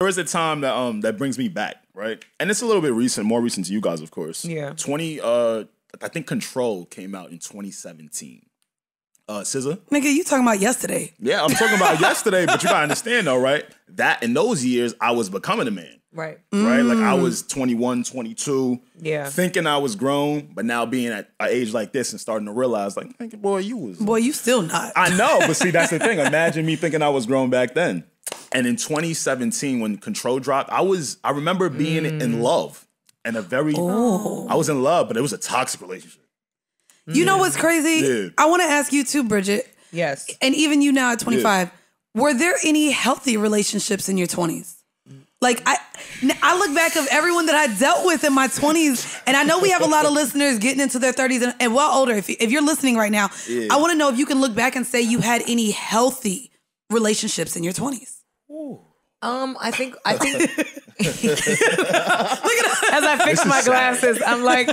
There is a time that that brings me back, right? And it's a little bit recent, more recent to you guys, of course. Yeah. I think Control came out in 2017. SZA? Nigga, you talking about yesterday. Yeah, I'm talking about yesterday, but you gotta understand though, right? That in those years, I was becoming a man. Right. Right? Like I was 21, 22, thinking I was grown, but now being at an age like this and starting to realize, like, boy, you still not. I know, but see, that's the thing. Imagine me thinking I was grown back then. And in 2017, when Control dropped, I remember being in love. And I was in love, but it was a toxic relationship. You know what's crazy? Yeah. I want to ask you too, Bridget. Yes. And even you now at 25, were there any healthy relationships in your 20s? Like, I look back of everyone that I dealt with in my 20s, and I know we have a lot of listeners getting into their 30s and well older. If you're listening right now, I want to know if you can look back and say you had any healthy relationships in your 20s. Ooh. I think look at as I fix my glasses, I'm like,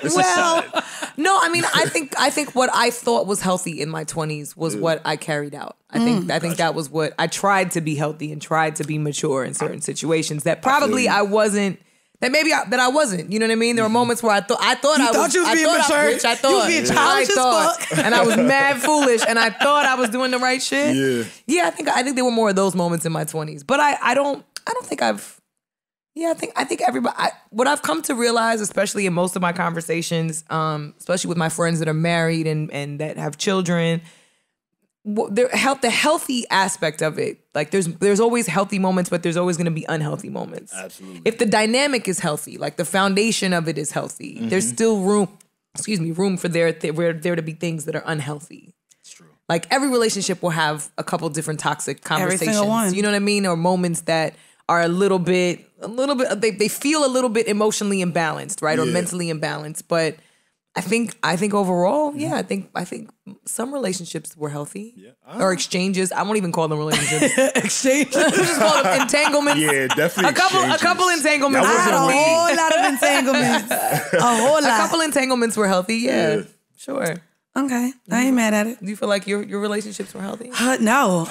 no, I mean, I think what I thought was healthy in my 20s was what I carried out. I think that was what I tried to be healthy and tried to be mature in certain situations that probably I wasn't. That maybe I wasn't. You know what I mean? There were moments where I thought I was being mature. You was being childish as fuck, and I was mad foolish, and I thought I was doing the right shit. Yeah. I think there were more of those moments in my 20s, but I don't think I've. Yeah, I think everybody. What I've come to realize, especially in most of my conversations, especially with my friends that are married and that have children. The healthy aspect of it, like there's always healthy moments, but there's always going to be unhealthy moments. Absolutely. If the dynamic is healthy, like the foundation of it is healthy, there's still room for there to be things that are unhealthy. It's true. Like every relationship will have a couple different toxic conversations. Every single one. You know what I mean? Or moments that are a little bit, they feel a little bit emotionally imbalanced, right? Or mentally imbalanced, but I think overall, I think some relationships were healthy. Or exchanges. I won't even call them relationships. Exchanges. Just call them entanglements. Yeah, definitely. A couple entanglements. I had a whole lot of entanglements. A whole lot. A couple entanglements were healthy. Yeah. Sure. Okay. I ain't mad at it. Do you feel like your relationships were healthy? No.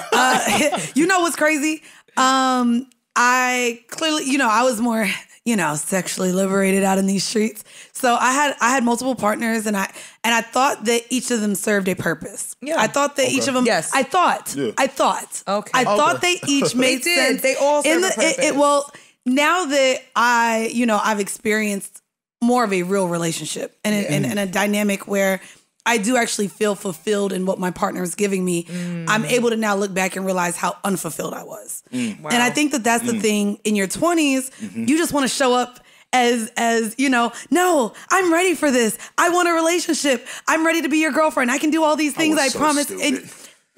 You know what's crazy? I clearly, I was more, sexually liberated out in these streets. So I had multiple partners, and I thought that each of them served a purpose. Yeah. I thought that each of them. Yes. I thought. Okay. I thought they each made sense. They all served a purpose. Well, now that I've experienced more of a real relationship and a dynamic where I do actually feel fulfilled in what my partner is giving me. I'm able to now look back and realize how unfulfilled I was. Wow. And I think that that's the thing in your 20s. You just want to show up as no, I'm ready for this. I want a relationship. I'm ready to be your girlfriend. I can do all these things I promised.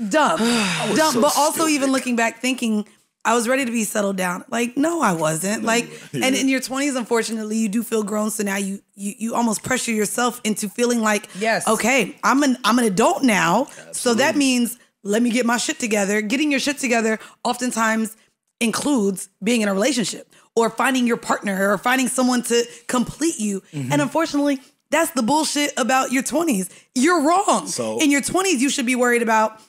Dumb. But also even looking back thinking, I was ready to be settled down. Like, no, I wasn't. And in your 20s, unfortunately, you do feel grown. So now you almost pressure yourself into feeling like, okay, I'm an adult now. Absolutely. So that means let me get my shit together. Getting your shit together oftentimes includes being in a relationship or finding your partner or finding someone to complete you. And unfortunately, that's the bullshit about your 20s. You're wrong. So, in your 20s, you should be worried about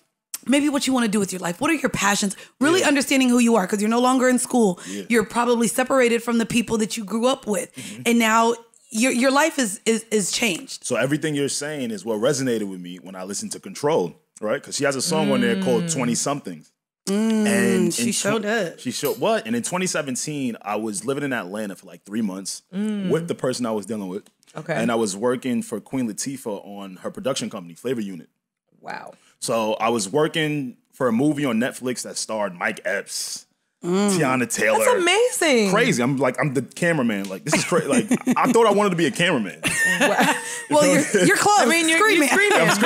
maybe what you want to do with your life. What are your passions? Really understanding who you are, because you're no longer in school. You're probably separated from the people that you grew up with. And now your life is changed. So everything you're saying is what resonated with me when I listened to Control, right? Because she has a song on there called 20-somethings. And she showed up. She showed what? And in 2017, I was living in Atlanta for like 3 months with the person I was dealing with. Okay. And I was working for Queen Latifah on her production company, Flavor Unit. Wow. So I was working for a movie on Netflix that starred Mike Epps, Tiana Taylor. That's amazing. Crazy. I'm the cameraman. Like, this is crazy. Like, I thought I wanted to be a cameraman. Well, you're close. I mean, you're screaming.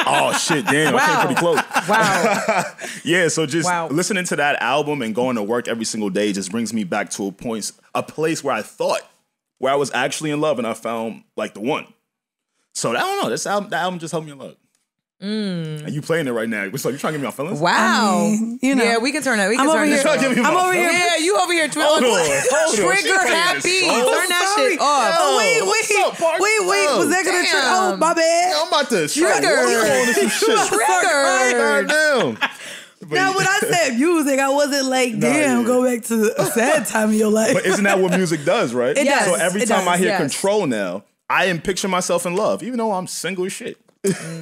Oh, shit, damn. Wow. I came pretty close. Wow. Yeah, so just listening to that album and going to work every single day just brings me back to a place where I was actually in love and I found, like, the one. So, I don't know. That album just helped me in love. And you playing it right now. So you trying to get me off feelings? Wow. I mean, yeah, we can turn that. I'm over here. I'm over here. Yeah, you over here. Hold on. Trigger happy. Turn that shit off. Oh, wait. Was that going to trigger? Oh, my bad. I'm about to trigger. Trigger. Now, when I said music, I wasn't like, damn, go back to a sad time in your life. But isn't that what music does, right? It does. So every time I hear yes. Control now, I am picturing myself in love, even though I'm single as shit.